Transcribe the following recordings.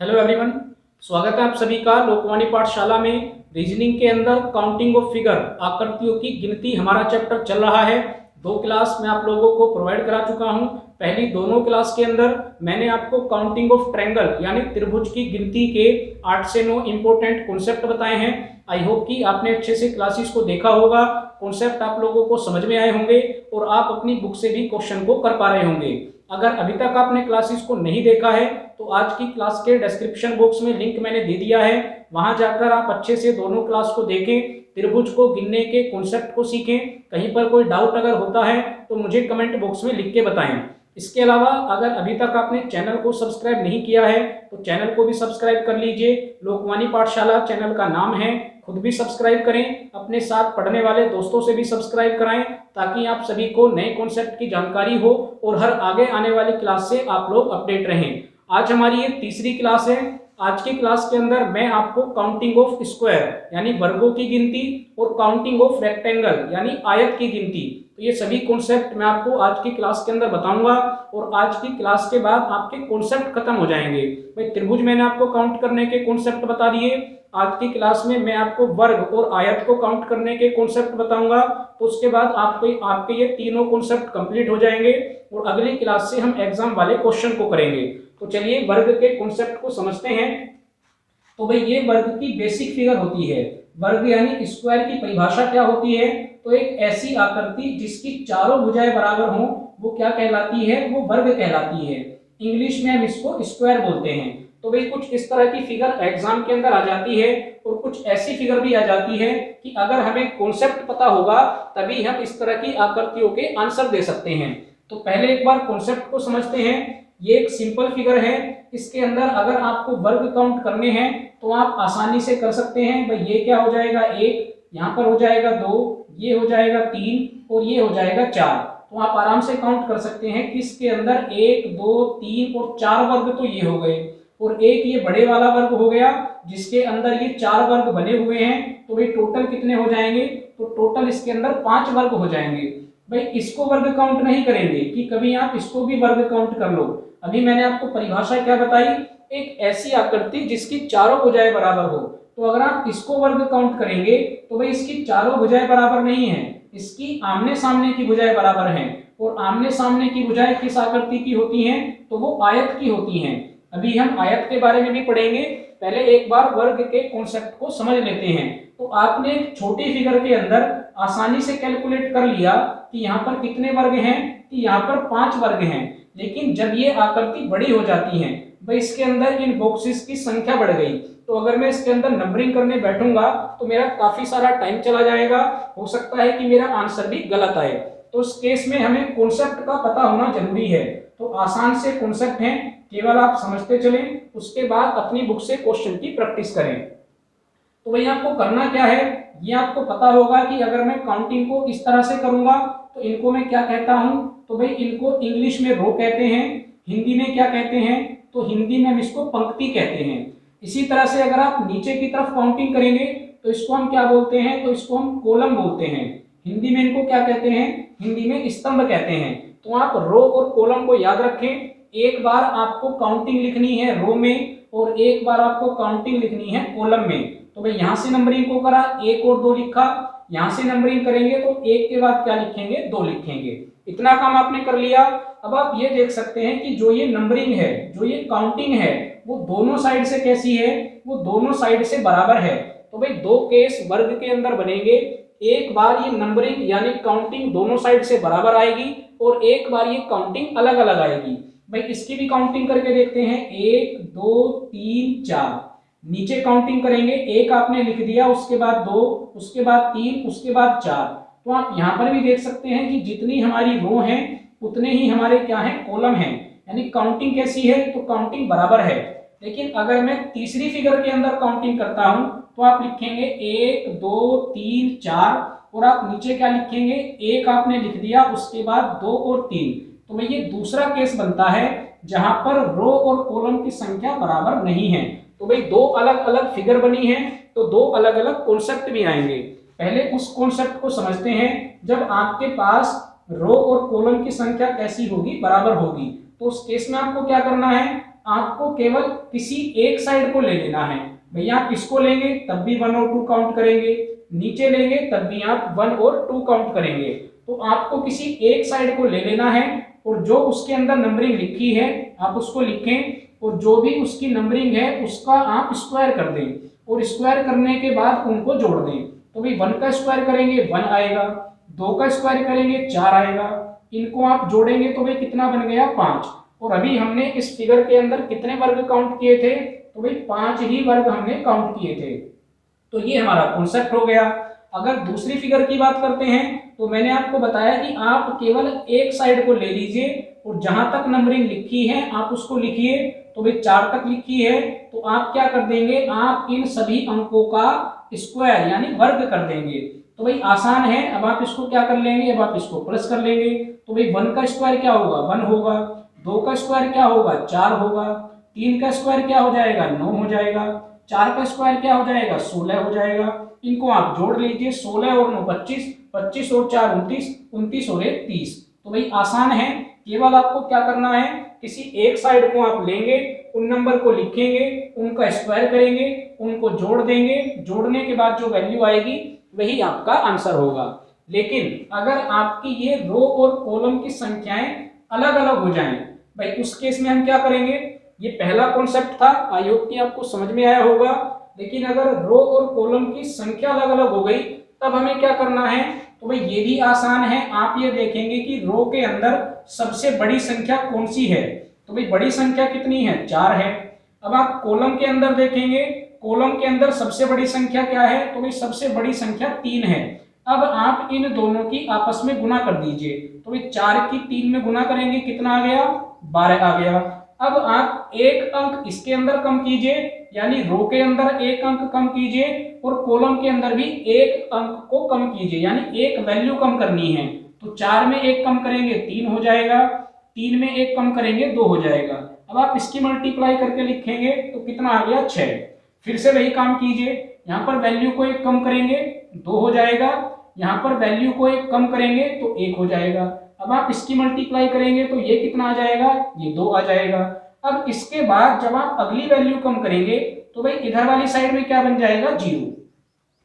Hello everyone, स्वागत है आप सभी का लोकवाणी पाठशाला में। रीजनिंग के अंदर काउंटिंग ऑफ फिगर, आकृतियों की गिनती, हमारा चैप्टर चल रहा है। दो क्लास मैं आप लोगों को प्रोवाइड करा चुका हूं। पहली दोनों क्लास के अंदर मैंने आपको काउंटिंग ऑफ ट्रायंगल यानी त्रिभुज की गिनती के 8 से 9 इंपॉर्टेंट कॉन्सेप्ट बताए हैं। आई होप कि आपने अच्छे से क्लासेस को देखा होगा, कॉन्सेप्ट आप लोगों को समझ में आए होंगे और आप अपनी बुक से भी क्वेश्चन को कर पा रहे होंगे। अगर अभी तक आपने क्लासेस को नहीं देखा है तो आज की क्लास के डिस्क्रिप्शन बॉक्स में लिंक मैंने दे दिया है, वहां जाकर आप अच्छे से दोनों क्लास को देखें, त्रिभुज को गिनने के कॉन्सेप्ट को सीखें। कहीं पर कोई डाउट अगर होता है तो मुझे कमेंट बॉक्स में लिख के बताएं। इसके अलावा अगर अभी तक आपने चैनल को सब्सक्राइब नहीं किया है तो चैनल को भी सब्सक्राइब कर लीजिए। लोकवाणी पाठशाला चैनल का नाम है, खुद भी सब्सक्राइब करें, अपने साथ पढ़ने वाले दोस्तों से भी सब्सक्राइब कराएं ताकि आप सभी को नए कॉन्सेप्ट की जानकारी हो और हर आगे आने वाली क्लास से आप लोग अपडेट रहें। आज हमारी ये तीसरी क्लास है। आज की क्लास के अंदर मैं आपको काउंटिंग ऑफ स्क्वायर यानी वर्गों की गिनती और काउंटिंग ऑफ रेक्टेंगल यानी आयत की गिनती, तो ये सभी कॉन्सेप्ट मैं आपको आज की क्लास के अंदर बताऊंगा और आज की क्लास के बाद आपके कॉन्सेप्ट खत्म हो जाएंगे। भाई त्रिभुज मैंने आपको काउंट करने के कॉन्सेप्ट बता दिए, आज की क्लास में मैं आपको वर्ग और आयत को काउंट करने के कॉन्सेप्ट बताऊंगा, तो उसके बाद आपके ये तीनों कॉन्सेप्ट कंप्लीट हो जाएंगे और अगली क्लास से हम एग्जाम वाले क्वेश्चन को करेंगे। तो चलिए वर्ग के कॉन्सेप्ट को समझते हैं। तो भाई ये वर्ग की बेसिक फिगर होती है। वर्ग यानी स्क्वायर की परिभाषा क्या होती है? तो एक ऐसी आकृति जिसकी चारों भुजाएं बराबर हों वो क्या कहलाती है? वो वर्ग कहलाती है। इंग्लिश में हम इसको स्क्वायर बोलते हैं। तो भाई कुछ इस तरह की फिगर एग्जाम के अंदर आ जाती है और कुछ ऐसी फिगर भी आ जाती है कि अगर हमें कॉन्सेप्ट पता होगा तभी हम इस तरह की आकृतियों के आंसर दे सकते हैं। तो पहले एक बार कॉन्सेप्ट को समझते हैं। ये एक सिंपल फिगर है, इसके अंदर अगर आपको वर्ग काउंट करने हैं तो आप आसानी से कर सकते हैं। भाई ये क्या हो जाएगा? एक, यहाँ पर हो जाएगा दो, ये हो जाएगा तीन और ये हो जाएगा चार। तो आप आराम से काउंट कर सकते हैं कि इसके अंदर एक, दो, तीन और चार वर्ग तो ये हो गए और एक ये बड़े वाला वर्ग हो गया जिसके अंदर ये चार वर्ग बने हुए हैं। तो भाई टोटल कितने हो जाएंगे? तो टोटल इसके अंदर 5 वर्ग हो जाएंगे। भाई इसको वर्ग काउंट नहीं करेंगे कि कभी आप इसको भी वर्ग काउंट कर लो। अभी मैंने आपको परिभाषा क्या बताई? एक ऐसी आकृति जिसकी चारों भुजाएं बराबर हो। तो अगर आप इसको वर्ग काउंट करेंगे तो भाई इसकी चारों भुजाएं बराबर नहीं है, इसकी आमने सामने की भुजाएं बराबर हैं और आमने सामने की भुजाएं किस आकृति की होती हैं? तो वो आयत की होती हैं। अभी हम आयत के बारे में भी पढ़ेंगे, पहले एक बार वर्ग के कॉन्सेप्ट को समझ लेते हैं। तो आपने एक छोटी फिगर के अंदर आसानी से कैलकुलेट कर लिया कि यहाँ पर कितने वर्ग हैं, कि यहाँ पर 5 वर्ग हैं। लेकिन जब ये आकृति बड़ी हो जाती है, भाई इसके अंदर इन बॉक्सेस की संख्या बढ़ गई, तो अगर मैं इसके अंदर नंबरिंग करने बैठूंगा तो मेरा काफी सारा टाइम चला जाएगा, हो सकता है कि मेरा आंसर भी गलत आए। तो उस केस में हमें कॉन्सेप्ट का पता होना जरूरी है। तो आसान से कॉन्सेप्ट हैं, केवल आप समझते चलें, उसके बाद अपनी बुक से क्वेश्चन की प्रैक्टिस करें। तो भाई आपको करना क्या है, ये आपको पता होगा कि अगर मैं काउंटिंग को इस तरह से करूंगा तो इनको मैं क्या कहता हूं? तो भाई इनको इंग्लिश में रो कहते हैं, हिंदी में क्या कहते हैं? तो हिंदी में हम इसको पंक्ति कहते हैं। इसी तरह से अगर आप नीचे की तरफ काउंटिंग करेंगे तो इसको हम क्या बोलते हैं? तो इसको हम कॉलम बोलते हैं। हिंदी में इनको क्या कहते हैं? हिंदी में स्तंभ कहते हैं। तो आप रो और कॉलम को याद रखें। एक बार आपको काउंटिंग लिखनी है रो में और एक बार आपको काउंटिंग लिखनी है कॉलम में। तो भाई यहां से नंबरिंग को करा, एक और दो लिखा, यहां से नंबरिंग करेंगे तो एक के बाद क्या लिखेंगे? दो लिखेंगे। इतना काम आपने कर लिया। अब आप ये देख सकते हैं कि जो ये नंबरिंग है, जो ये काउंटिंग है, वो दोनों साइड से कैसी है? वो दोनों साइड से बराबर है। तो भाई दो केस वर्ग के अंदर बनेंगे, एक बार ये नंबरिंग यानी काउंटिंग दोनों साइड से बराबर आएगी और एक बार ये काउंटिंग अलग अलग आएगी। भाई इसकी भी काउंटिंग करके देखते हैं, 1 2 3 4। नीचे काउंटिंग करेंगे, एक आपने लिख दिया, उसके बाद 2, उसके बाद 3, उसके बाद 4। तो आप यहां पर भी देख सकते हैं कि जितनी हमारी रो हैं उतने ही हमारे क्या हैं? कॉलम हैं। यानी काउंटिंग कैसी है? तो काउंटिंग बराबर है। लेकिन अगर मैं तीसरी फिगर के अंदर काउंटिंग करता हूं तो आप लिखेंगे 1 2 3 4 और आप नीचे क्या लिखेंगे? एक आपने लिख दिया, उसके बाद 2 और 3। तो ये दूसरा केस बनता है जहां पर रो और कॉलम की संख्या बराबर नहीं है। तो भाई दो अलग अलग फिगर बनी है तो दो अलग अलग कॉन्सेप्ट भी आएंगे। पहले उस कॉन्सेप्ट को समझते हैं, जब आपके पास रो और कॉलम की संख्या कैसी होगी? बराबर होगी। तो उस केस में आपको क्या करना है? आपको केवल किसी एक साइड को ले लेना है। भैया आप इसको लेंगे तब भी 1 और 2 काउंट करेंगे, नीचे लेंगे तब भी आप 1 और 2 काउंट करेंगे। तो आपको किसी एक साइड को ले लेना है और जो उसके अंदर नंबरिंग लिखी है आप उसको लिखें और जो भी उसकी नंबरिंग है उसका आप स्क्वायर कर दें और स्क्वायर करने के बाद उनको जोड़ दें। तो भाई 1 का स्क्वायर करेंगे 1 आएगा, 2 का स्क्वायर करेंगे 4 आएगा, इनको आप जोड़ेंगे तो भाई कितना बन गया 5। और अभी हमने इस फिगर के अंदर कितने वर्ग काउंट किए थे, तो भाई 5 ही वर्ग हमने काउंट किए थे। तो ये हमारा कॉन्सेप्ट हो गया। अगर दूसरी फिगर की बात करते हैं तो मैंने आपको बताया कि आप केवल एक साइड को ले लीजिए और जहां तक नंबरिंग लिखी है आप उसको लिखिए। तो भाई 4 तक लिखी है तो आप क्या कर देंगे, आप इन सभी अंकों का स्क्वायर यानी वर्ग कर देंगे। तो भाई आसान है, अब आप इसको क्या कर लेंगे, अब आप इसको प्लस कर लेंगे। तो भाई 1 का स्क्वायर क्या होगा 1 होगा, 2 का स्क्वायर क्या होगा 4 होगा, 3 का स्क्वायर क्या हो जाएगा 9 हो जाएगा, 4 का स्क्वायर क्या हो जाएगा 16 हो जाएगा। इनको आप जोड़ लीजिए, 16 और 9 25, 25 और 4 29, 29 और 1 30। तो भाई आसान है, केवल आपको क्या करना है, किसी एक साइड को आप लेंगे, उन नंबर को लिखेंगे, उनका स्क्वायर करेंगे, उनको जोड़ देंगे, जोड़ने के बाद जो वैल्यू आएगी वही आपका आंसर होगा। लेकिन अगर आपकी ये रो और कॉलम की संख्याएं अलग अलग हो जाएं, भाई उस केस में हम क्या करेंगे, ये पहला कॉन्सेप्ट था, आई होप कि आपको समझ में आया होगा। लेकिन अगर रो और कॉलम की संख्या अलग अलग हो गई तब हमें क्या करना है, तो भाई ये भी आसान है। आप ये देखेंगे कि रो के अंदर सबसे बड़ी संख्या कौन सी है, तो भाई बड़ी संख्या कितनी है 4 है। अब आप कॉलम के अंदर देखेंगे, कॉलम के अंदर सबसे बड़ी संख्या क्या है, तो भाई सबसे बड़ी संख्या 3 है। अब आप इन दोनों की आपस में गुना कर दीजिए, तो भाई 4 की 3 में गुना करेंगे कितना आ गया 12 आ गया। अब आप एक अंक इसके अंदर कम कीजिए, यानी रो के अंदर एक अंक कम कीजिए और कॉलम के अंदर भी एक अंक को कम कीजिए, यानी एक वैल्यू कम करनी है। तो 4 में एक कम करेंगे 3 हो जाएगा, 3 में एक कम करेंगे 2 हो जाएगा। अब आप इसकी मल्टीप्लाई करके लिखेंगे तो कितना आ गया 6। फिर से वही काम कीजिए, यहाँ पर वैल्यू को एक कम करेंगे 2 हो जाएगा, यहाँ पर वैल्यू को एक कम करेंगे तो 1 हो जाएगा। अब आप इसकी मल्टीप्लाई करेंगे तो ये कितना आ जाएगा, ये 2 आ जाएगा। अब इसके बाद जब आप अगली वैल्यू कम करेंगे तो भाई इधर वाली साइड में क्या बन जाएगा 0।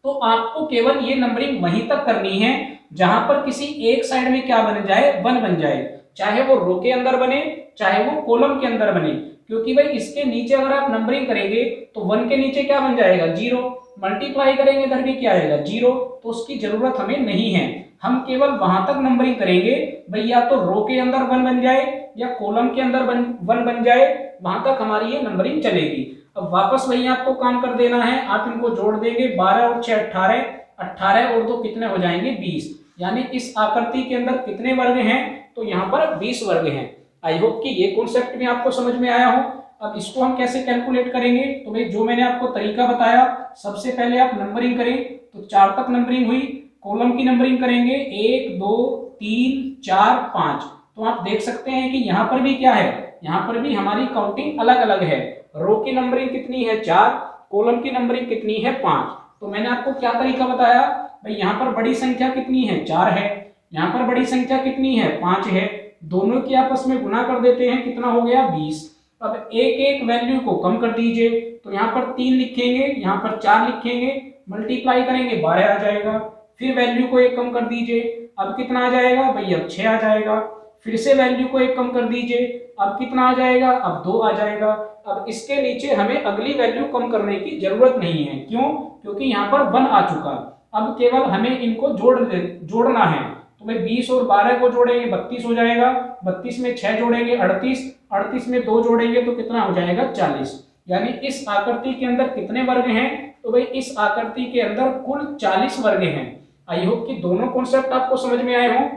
तो आपको केवल ये नंबरिंग वहीं तक करनी है जहां पर किसी एक साइड में क्या बन जाए 1 बन जाए, चाहे वो रो के अंदर बने चाहे वो कॉलम के अंदर बने। क्योंकि भाई इसके नीचे अगर आप नंबरिंग करेंगे तो 1 के नीचे क्या बन जाएगा 0, मल्टीप्लाई करेंगे इधर भी क्या आएगा 0, तो उसकी जरूरत हमें नहीं है। हम केवल वहां तक नंबरिंग करेंगे भाई या तो रो के अंदर 1 बन जाए या कॉलम के अंदर 1 बन जाए, वहां तक हमारी ये नंबरिंग चलेगी। अब वापस वही आपको काम कर देना है, आप इनको जोड़ देंगे 12 और 6 18, 18 और 2 कितने हो जाएंगे 20। यानी इस आकृति के अंदर कितने वर्ग हैं, तो यहाँ पर 20 वर्ग हैं। आई होप कि ये कॉन्सेप्ट भी आपको समझ में आया हो। अब इसको हम कैसे कैलकुलेट करेंगे, तो भाई जो मैंने आपको तरीका बताया, सबसे पहले आप नंबरिंग करें तो 4 तक नंबरिंग हुई, कॉलम की नंबरिंग करेंगे 1 2 3 4 5। तो आप देख सकते हैं कि यहाँ पर भी क्या है, यहाँ पर भी हमारी काउंटिंग अलग अलग है। रो की नंबरिंग कितनी है 4, कॉलम की नंबरिंग कितनी है 5। तो मैंने आपको क्या तरीका बताया, भाई यहाँ पर बड़ी संख्या कितनी है 4 है, यहाँ पर बड़ी संख्या कितनी है 5 है, दोनों की आपस में गुना कर देते हैं कितना हो गया 20। अब एक एक वैल्यू को कम कर दीजिए, तो यहाँ पर 3 लिखेंगे, यहाँ पर 4 लिखेंगे, मल्टीप्लाई करेंगे 12 आ जाएगा। फिर वैल्यू को एक कम कर दीजिए, अब कितना आ जाएगा भाई अब 6 आ जाएगा। फिर से वैल्यू को एक कम कर दीजिए, अब कितना आ जाएगा अब 2 आ जाएगा। अब इसके नीचे हमें अगली वैल्यू कम करने की जरूरत नहीं है, क्यों, क्योंकि यहाँ पर 1 आ चुका। अब केवल हमें इनको जोड़ना है। तो भाई 20 और 12 को जोड़ेंगे 32 हो जाएगा, 32 में 6 जोड़ेंगे 38, 38 में 2 जोड़ेंगे तो कितना हो जाएगा 40। यानी इस आकृति के अंदर कितने वर्ग हैं, तो भाई इस आकृति के अंदर कुल 40 वर्ग हैं। आई होप कि दोनों कॉन्सेप्ट आपको समझ में आए हों।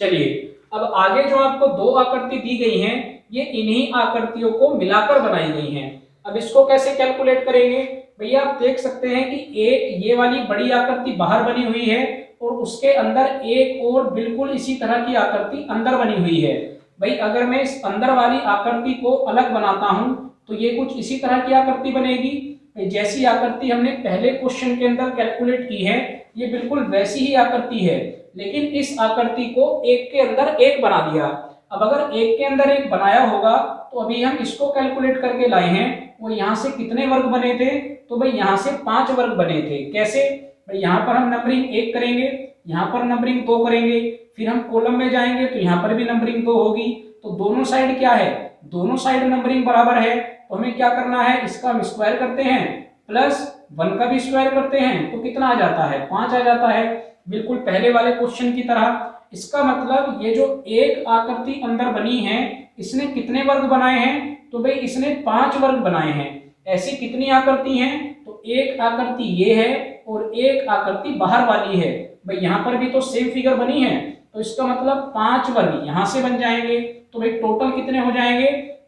चलिए अब आगे जो आपको 2 आकृति दी गई हैं, ये इन्हीं आकृतियों को मिलाकर बनाई गई हैं। अब इसको कैसे कैलकुलेट करेंगे, भैया आप देख सकते हैं कि एक ये वाली बड़ी आकृति बाहर बनी हुई है और उसके अंदर एक और बिल्कुल इसी तरह की आकृति अंदर बनी हुई है। भाई अगर मैं इस अंदर वाली आकृति को अलग बनाता हूं तो ये कुछ इसी तरह की आकृति बनेगी। जैसी आकृति हमने पहले क्वेश्चन के अंदर कैलकुलेट की है, ये बिल्कुल वैसी ही आकृति है, लेकिन इस आकृति को एक के अंदर एक बना दिया। अब अगर एक के अंदर एक बनाया होगा तो अभी हम इसको कैलकुलेट करके लाए हैं, और यहाँ से कितने वर्ग बने थे, तो भाई यहाँ से 5 वर्ग बने थे। कैसे भाई, यहाँ पर हम नंबरिंग 1 करेंगे, यहाँ पर नंबरिंग 2 करेंगे, फिर हम कॉलम में जाएंगे तो यहाँ पर भी नंबरिंग 2 होगी। तो दोनों साइड क्या है, दोनों साइड नंबरिंग बराबर है, तो हमें क्या करना है, इसका हम स्क्वायर करते हैं प्लस 1 का भी स्क्वायर करते हैं, तो कितना आ जाता है, 5 आ जाता है, बिल्कुल पहले वाले क्वेश्चन की तरह। इसका मतलब ये जो एक आकृति अंदर बनी है, इसने कितने वर्ग बनाए हैं, तो भाई इसने 5 वर्ग बनाए हैं। ऐसी कितनी आकृति हैं, तो एक आकृति ये है और एक आकृति बाहर वाली है। भाई यहाँ पर भी तो सेम फिगर बनी है, तो इसका मतलब 5 वर्ग यहाँ से बन जाएंगे। तो भाई टोटल कितने हो जाएंगे,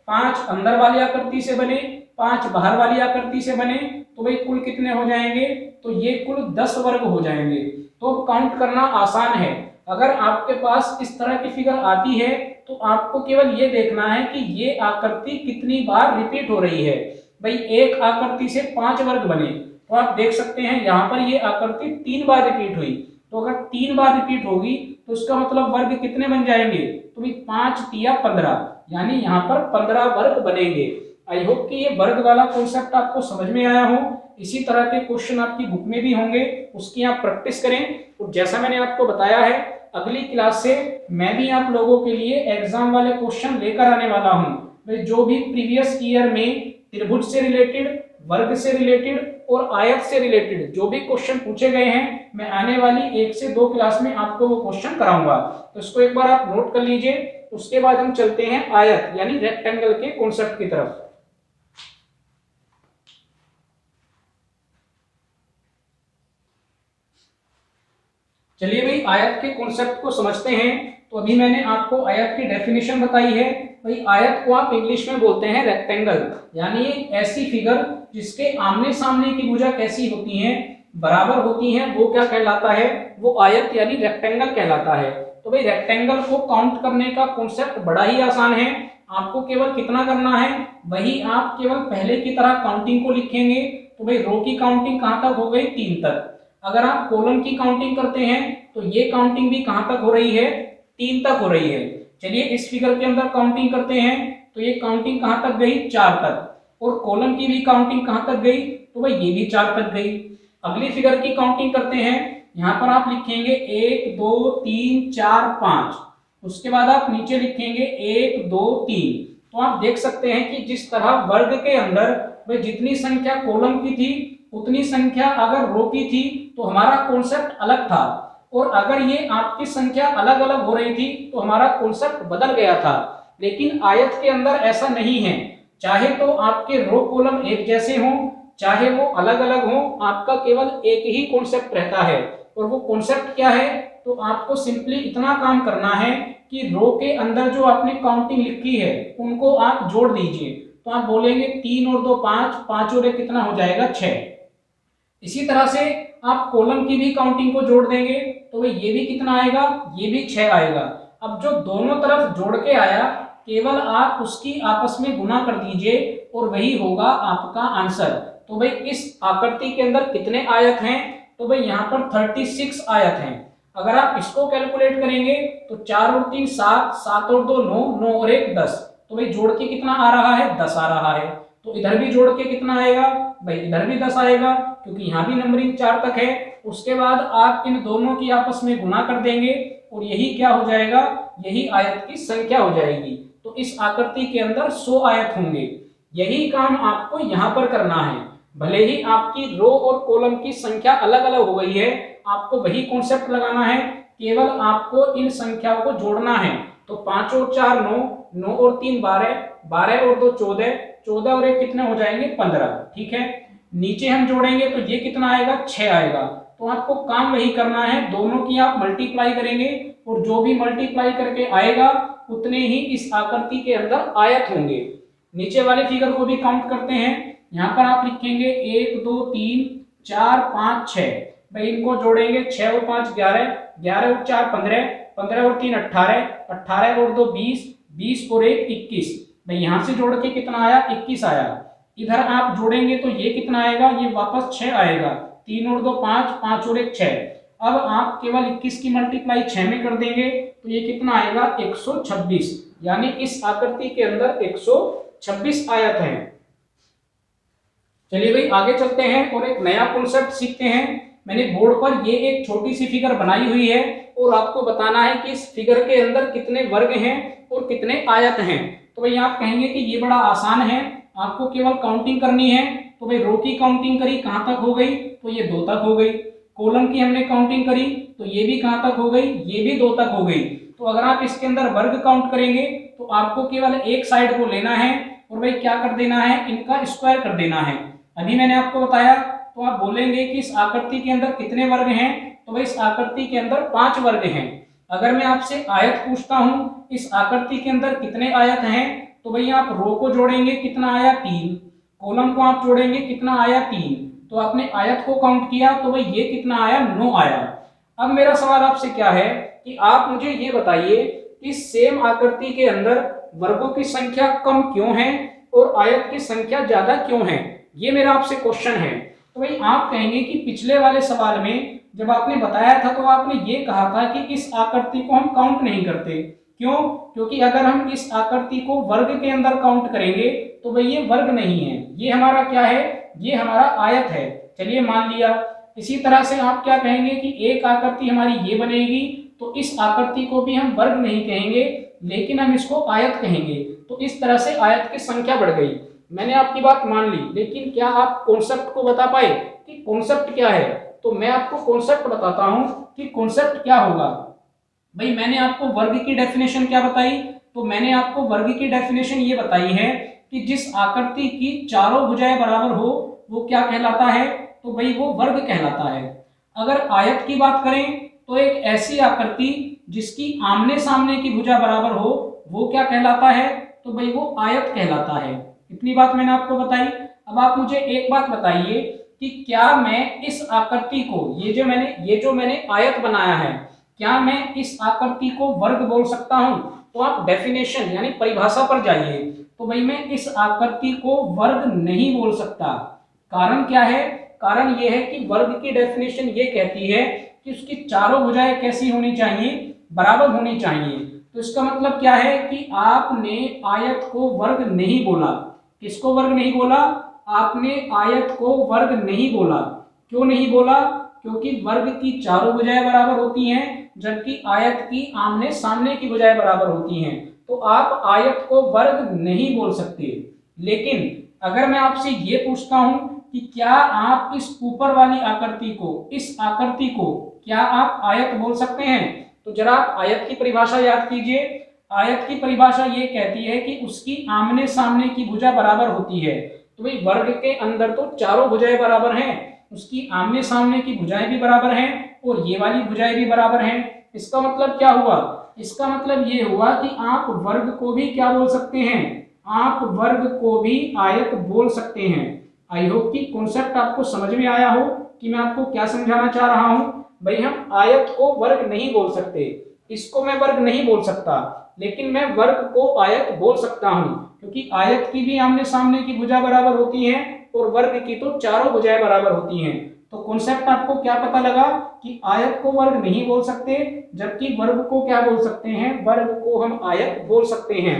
5 अंदर वाली आकृति से बने, 5 बाहर वाली आकृति से बने, तो भाई कुल कितने हो जाएंगे, तो ये कुल 10 वर्ग हो जाएंगे। तो अब काउंट करना आसान है। अगर आपके पास इस तरह की फिगर आती है तो आपको केवल ये देखना है कि ये आकृति कितनी बार रिपीट हो रही है। भाई एक आकृति से 5 वर्ग बने, तो आप देख सकते हैं यहाँ पर ये आकृति 3 बार रिपीट हुई। तो अगर 3 बार रिपीट होगी तो इसका मतलब वर्ग कितने बन जाएंगे, तो भाई 5 तिया 15, यानी यहाँ पर 15 वर्ग बनेंगे। आई होप कि ये वर्ग वाला कॉन्सेप्ट आपको समझ में आया हो। इसी तरह के क्वेश्चन आपकी बुक में भी होंगे, उसकी आप प्रैक्टिस करें। और जैसा मैंने आपको बताया है, अगली क्लास से मैं भी आप लोगों के लिए एग्जाम वाले क्वेश्चन लेकर आने वाला हूं। जो भी प्रीवियस ईयर में त्रिभुज से रिलेटेड, वर्ग से रिलेटेड और आयत से रिलेटेड जो भी क्वेश्चन पूछे गए हैं, मैं आने वाली 1 से 2 क्लास में आपको वो क्वेश्चन कराऊंगा। तो इसको एक बार आप नोट कर लीजिए। उसके बाद हम चलते हैं आयत यानी रेक्टेंगल के कॉन्सेप्ट की तरफ। चलिए भाई आयत के कॉन्सेप्ट को समझते हैं। तो अभी मैंने आपको आयत की डेफिनेशन बताई है। भाई आयत को आप इंग्लिश में बोलते हैं रेक्टेंगल, यानी ऐसी फिगर जिसके आमने सामने की भुजा कैसी होती हैं, बराबर होती हैं, वो क्या कहलाता है, वो आयत यानी रेक्टेंगल कहलाता है। तो भाई रेक्टेंगल को काउंट करने का कॉन्सेप्ट बड़ा ही आसान है। आपको केवल कितना करना है, वही आप केवल पहले की तरह काउंटिंग को लिखेंगे। तो भाई रो की काउंटिंग कहाँ तक हो गई, 3 तक। अगर आप कॉलम की काउंटिंग करते हैं तो ये काउंटिंग भी कहां तक हो रही है, 3 तक हो रही है। चलिए इस फिगर के अंदर काउंटिंग करते हैं, तो ये काउंटिंग कहां तक गई, 4 तक। और कॉलम की भी काउंटिंग कहां तक गई, तो भाई ये भी 4 तक गई। अगली फिगर की काउंटिंग करते हैं, यहाँ पर आप लिखेंगे 1 2 3 4 5। उसके बाद आप नीचे लिखेंगे 1 2 3। तो आप देख सकते हैं कि जिस तरह वर्ग के अंदर भाई जितनी संख्या कॉलम की थी उतनी संख्या अगर रो की थी तो हमारा कॉन्सेप्ट अलग था, और अगर ये आपकी संख्या अलग अलग हो रही थी तो हमारा कॉन्सेप्ट बदल गया था। लेकिन आयत के अंदर ऐसा नहीं है। चाहे तो आपके रो कॉलम एक जैसे हों, चाहे वो अलग अलग हों, आपका केवल एक ही कॉन्सेप्ट रहता है। और वो कॉन्सेप्ट क्या है, तो आपको सिंपली इतना काम करना है कि रो के अंदर जो आपने काउंटिंग लिखी है उनको आप जोड़ दीजिए। तो आप बोलेंगे 3 और 2 5, 5 और 1 कितना हो जाएगा, 6। इसी तरह से आप कॉलम की भी काउंटिंग को जोड़ देंगे तो भाई ये भी कितना आएगा, ये भी 6 आएगा। अब जो दोनों तरफ जोड़ के आया केवल आप उसकी आपस में गुना कर दीजिए और वही होगा आपका आंसर। तो भाई इस आकृति के अंदर कितने आयत हैं, तो भाई यहाँ पर 36 आयत हैं। अगर आप इसको कैलकुलेट करेंगे तो 4 और 3 7, 7 और 2 9, 9 और 1 10। तो भाई जोड़ के कितना आ रहा है, 10 आ रहा है। तो इधर भी जोड़ के कितना आएगा, भाई इधर भी 10 आएगा, क्योंकि यहाँ भी नंबरिंग 4 तक है। उसके बाद आप इन दोनों की आपस में गुना कर देंगे और यही क्या हो जाएगा, यही आयत की संख्या हो जाएगी। तो इस आकृति के अंदर 100 आयत होंगे। यही काम आपको यहाँ पर करना है। भले ही आपकी रो और कॉलम की संख्या अलग अलग हो गई है, आपको वही कॉन्सेप्ट लगाना है, केवल आपको इन संख्याओं को जोड़ना है। तो 5 और 4 9, 9 और 3 12, 12 और 2 14, 14 और 1 कितने हो जाएंगे, 15। ठीक है, नीचे हम जोड़ेंगे तो ये कितना आएगा, 6 आएगा। तो आपको काम वही करना है, दोनों की आप मल्टीप्लाई करेंगे और जो भी मल्टीप्लाई करके आएगा उतने ही इस आकृति के अंदर आयत होंगे। नीचे वाले फिगर को भी काउंट करते हैं। यहाँ पर आप लिखेंगे 1 2 3 4 5 6। भाई इनको जोड़ेंगे, 6 और 5 11, 11 और 4 15, 15 और 3 18, 18 और 2 20, 20 और 1 21। भाई यहाँ से जोड़ के कितना आया, 21 आया। इधर आप जोड़ेंगे तो ये कितना आएगा, ये वापस 6 आएगा। 3 और 2 5, 5 और 1 6। अब आप केवल 21 की मल्टीप्लाई 6 में कर देंगे तो ये कितना आएगा, 126। यानी इस आकृति के अंदर 126 आयत हैं। चलिए भाई आगे चलते हैं और एक नया कॉन्सेप्ट सीखते हैं। मैंने बोर्ड पर ये एक छोटी सी फिगर बनाई हुई है और आपको बताना है कि इस फिगर के अंदर कितने वर्ग हैं और कितने आयत हैं। तो भाई आप कहेंगे कि ये बड़ा आसान है, आपको केवल काउंटिंग करनी है। तो भाई रो की काउंटिंग करी, कहाँ तक हो गई, तो ये 2 तक हो गई। कॉलम की हमने काउंटिंग करी तो ये भी कहाँ तक हो गई, ये भी 2 तक हो गई। तो अगर आप इसके अंदर वर्ग काउंट करेंगे तो आपको केवल एक साइड को लेना है और भाई क्या कर देना है, इनका स्क्वायर कर देना है। अभी मैंने आपको बताया, तो आप बोलेंगे कि इस आकृति के अंदर कितने वर्ग हैं, तो भाई इस आकृति के अंदर 5 वर्ग हैं। अगर मैं आपसे आयत पूछता हूं इस आकृति के अंदर कितने आयत हैं, तो भाई आप रो को जोड़ेंगे कितना आया 3, कॉलम को आप जोड़ेंगे कितना आया 3, तो आपने आयत को काउंट किया तो भाई ये कितना आया 9 आया। अब मेरा सवाल आपसे क्या है कि आप मुझे ये बताइए कि सेम आकृति के अंदर वर्गों की संख्या कम क्यों है और आयत की संख्या ज्यादा क्यों है, ये मेरा आपसे क्वेश्चन है। तो भाई आप कहेंगे कि पिछले वाले सवाल में जब आपने बताया था तो आपने ये कहा था कि इस आकृति को हम काउंट नहीं करते। क्यों? क्योंकि अगर हम इस आकृति को वर्ग के अंदर काउंट करेंगे तो भाई ये वर्ग नहीं है, ये हमारा क्या है, ये हमारा आयत है। चलिए मान लिया। इसी तरह से आप क्या कहेंगे कि एक आकृति हमारी ये बनेगी तो इस आकृति को भी हम वर्ग नहीं कहेंगे लेकिन हम इसको आयत कहेंगे। तो इस तरह से आयत की संख्या बढ़ गई। मैंने आपकी बात मान ली, लेकिन क्या आप कॉन्सेप्ट को बता पाए कि कॉन्सेप्ट क्या है? तो मैं आपको कॉन्सेप्ट बताता हूं कि कॉन्सेप्ट क्या होगा। भाई मैंने आपको वर्ग की डेफिनेशन क्या बताई, तो मैंने आपको वर्ग की डेफिनेशन ये बताई है कि जिस आकृति की चारों भुजाएं बराबर हो वो क्या कहलाता है, तो भाई वो वर्ग कहलाता है। अगर आयत की बात करें तो एक ऐसी आकृति जिसकी आमने सामने की भुजा बराबर हो वो क्या कहलाता है, तो भाई वो आयत कहलाता है। इतनी बात मैंने आपको बताई। अब आप मुझे एक बात बताइए कि क्या मैं इस आकृति को, ये जो मैंने आयत बनाया है, क्या मैं इस आकृति को वर्ग बोल सकता हूं? तो आप डेफिनेशन यानी परिभाषा पर जाइए। तो भाई मैं इस आकृति को वर्ग नहीं बोल सकता। कारण क्या है? कारण यह है कि वर्ग की डेफिनेशन ये कहती है कि उसकी चारों भुजाएं कैसी होनी चाहिए, बराबर होनी चाहिए। तो इसका मतलब क्या है कि आपने आयत को वर्ग नहीं बोला। किसको वर्ग नहीं बोला? आपने आयत को वर्ग नहीं बोला। क्यों नहीं बोला? क्योंकि वर्ग की चारों भुजाएं बराबर होती हैं जबकि आयत की आमने सामने की भुजाएं बराबर होती हैं। तो आप आयत को वर्ग नहीं बोल सकते। लेकिन अगर मैं आपसे ये पूछता हूं कि क्या आप इस ऊपर वाली आकृति को, इस आकृति को क्या आप आयत बोल सकते हैं? तो जरा आप आयत की परिभाषा याद कीजिए। आयत की परिभाषा ये कहती है कि उसकी आमने सामने की भुजा बराबर होती है। तो भाई वर्ग के अंदर तो चारों भुजाएं बराबर हैं, उसकी आमने सामने की भुजाएं भी बराबर हैं और ये वाली भुजाएं भी बराबर हैं। इसका मतलब क्या हुआ? इसका मतलब ये हुआ कि आप वर्ग को भी क्या बोल सकते हैं, आप वर्ग को भी आयत बोल सकते हैं। आई होप कि कॉन्सेप्ट आपको समझ में आया हो कि मैं आपको क्या समझाना चाह रहा हूं। भाई हम आयत को वर्ग नहीं बोल सकते, इसको मैं वर्ग नहीं बोल सकता, लेकिन मैं वर्ग को आयत बोल सकता हूं क्योंकि आयत की भी आमने सामने की भुजा बराबर होती है और वर्ग की तो चारों भुजाएं बराबर होती हैं। तो कॉन्सेप्ट आपको क्या पता लगा कि आयत को वर्ग नहीं बोल सकते जबकि वर्ग को क्या बोल सकते हैं, वर्ग को हम आयत बोल सकते हैं।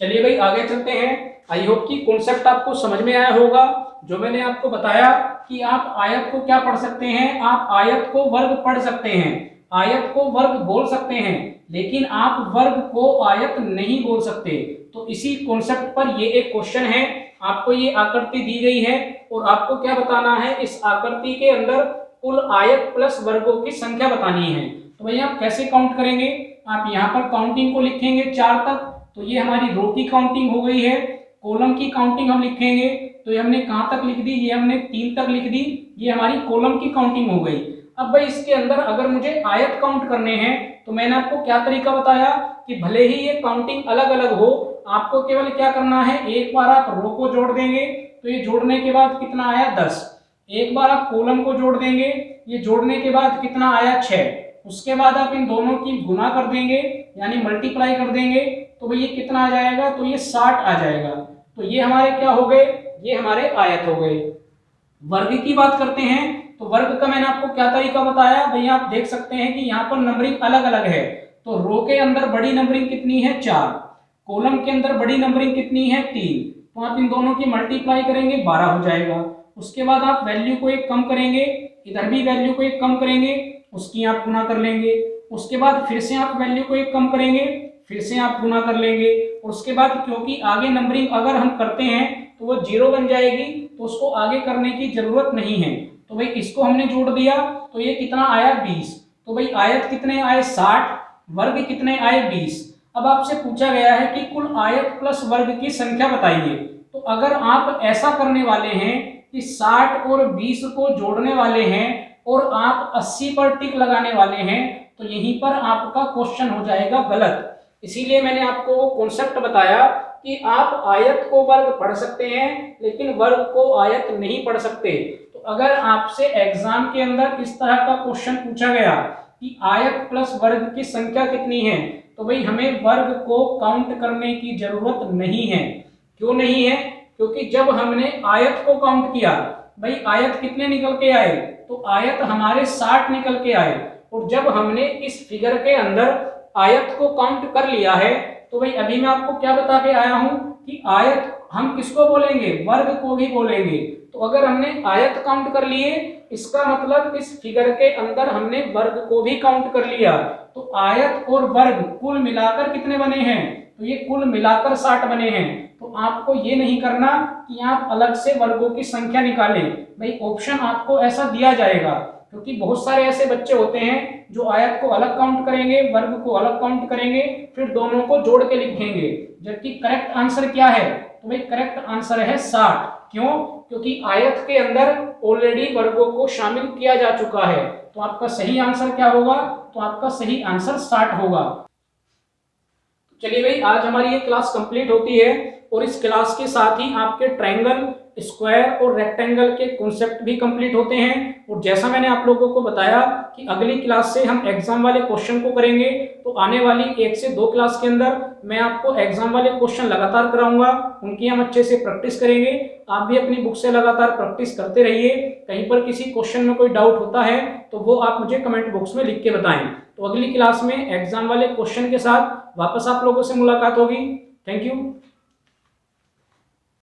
चलिए भाई आगे चलते हैं। आई होप कि कॉन्सेप्ट आपको समझ में आया होगा। जो मैंने आपको बताया कि आप आयत को क्या पढ़ सकते हैं, आप आयत को वर्ग पढ़ सकते हैं, आयत को वर्ग बोल सकते हैं, लेकिन आप वर्ग को आयत नहीं बोल सकते। तो इसी कॉन्सेप्ट पर ये एक क्वेश्चन है। आपको ये आकृति दी गई है और आपको क्या बताना है, इस आकृति के अंदर कुल आयत प्लस वर्गों की संख्या बतानी है। तो भैया आप कैसे काउंट करेंगे? आप यहाँ पर काउंटिंग को लिखेंगे 4 तक, तो ये हमारी रो की काउंटिंग हो गई है। कॉलम की काउंटिंग हम लिखेंगे तो ये हमने कहाँ तक लिख दी, ये हमने 3 तक लिख दी, ये हमारी कॉलम की काउंटिंग हो गई। अब भाई इसके अंदर अगर मुझे आयत काउंट करने हैं तो मैंने आपको क्या तरीका बताया कि भले ही ये काउंटिंग अलग अलग हो, आपको केवल क्या करना है, एक बार आप रो को जोड़ देंगे तो ये जोड़ने के बाद कितना आया 10, एक बार आप कॉलम को जोड़ देंगे, ये जोड़ने के बाद कितना आया 6, उसके बाद आप इन दोनों की गुना कर देंगे यानी मल्टीप्लाई कर देंगे तो भाई ये कितना आ जाएगा, तो ये 60 आ जाएगा। तो ये हमारे क्या हो गए, ये हमारे आयत हो गए। वर्ग की बात करते हैं तो वर्ग का मैंने आपको क्या तरीका बताया, भैया आप देख सकते हैं कि यहाँ पर नंबरिंग अलग अलग है। तो रो के अंदर बड़ी नंबरिंग कितनी है 4, कॉलम के अंदर बड़ी नंबरिंग कितनी है 3, तो आप इन दोनों की मल्टीप्लाई करेंगे 12 हो जाएगा। उसके बाद आप वैल्यू को एक कम करेंगे, इधर भी वैल्यू को एक कम करेंगे, उसकी आप गुना कर लेंगे। उसके बाद फिर से आप वैल्यू को एक कम करेंगे, फिर से आप गुना कर लेंगे। उसके बाद क्योंकि आगे नंबरिंग अगर हम करते हैं तो वो 0 बन जाएगी, तो उसको आगे करने की जरूरत नहीं है। तो भाई इसको हमने जोड़ दिया तो ये कितना आया 20। तो भाई आयत कितने आए 60, वर्ग कितने आए 20। अब आपसे पूछा गया है कि कुल आयत प्लस वर्ग की संख्या बताइए। तो अगर आप ऐसा करने वाले हैं कि 60 और 20 को जोड़ने वाले हैं और आप 80 पर टिक लगाने वाले हैं, तो यहीं पर आपका क्वेश्चन हो जाएगा गलत। इसीलिए मैंने आपको कॉन्सेप्ट बताया कि आप आयत को वर्ग पढ़ सकते हैं लेकिन वर्ग को आयत नहीं पढ़ सकते। तो अगर आपसे एग्जाम के अंदर इस तरह का क्वेश्चन पूछा गया कि आयत प्लस वर्ग की संख्या कितनी है, तो भाई हमें वर्ग को काउंट करने की जरूरत नहीं है। क्यों नहीं है? क्योंकि जब हमने आयत को काउंट किया, भाई आयत कितने निकल के आए, तो आयत हमारे 60 निकल के आए। और जब हमने इस फिगर के अंदर आयत को काउंट कर लिया है, तो भाई अभी मैं आपको क्या बता के आया हूं कि आयत हम किसको बोलेंगे, वर्ग को भी बोलेंगे। तो अगर हमने आयत काउंट कर लिए, इसका मतलब इस फिगर के अंदर हमने वर्ग को भी काउंट कर लिया। तो आयत और वर्ग कुल मिलाकर कितने बने हैं, तो ये कुल मिलाकर 60 बने हैं। तो आपको ये नहीं करना कि आप अलग से वर्गों की संख्या निकालें, भाई ऑप्शन आपको ऐसा दिया जाएगा। क्योंकि बहुत सारे ऐसे बच्चे होते हैं जो आयत को अलग काउंट करेंगे, वर्ग को अलग काउंट करेंगे, फिर दोनों को जोड़ के लिखेंगे। जबकि करेक्ट आंसर क्या है, तो भाई करेक्ट आंसर है 60। क्यों? क्योंकि आयत के अंदर ऑलरेडी वर्गों को शामिल किया जा चुका है। तो आपका सही आंसर क्या होगा, तो आपका सही आंसर 60 होगा। चलिए भाई, आज हमारी ये क्लास कंप्लीट होती है और इस क्लास के साथ ही आपके ट्रायंगल, स्क्वायर और रेक्टेंगल के कॉन्सेप्ट भी कंप्लीट होते हैं। और जैसा मैंने आप लोगों को बताया कि अगली क्लास से हम एग्जाम वाले क्वेश्चन को करेंगे, तो आने वाली 1 से 2 क्लास के अंदर मैं आपको एग्जाम वाले क्वेश्चन लगातार कराऊंगा, उनकी हम अच्छे से प्रैक्टिस करेंगे। आप भी अपनी बुक से लगातार प्रैक्टिस करते रहिए। कहीं पर किसी क्वेश्चन में कोई डाउट होता है तो वो आप मुझे कमेंट बॉक्स में लिख के बताएं। तो अगली क्लास में एग्जाम वाले क्वेश्चन के साथ वापस आप लोगों से मुलाकात होगी। Thank you.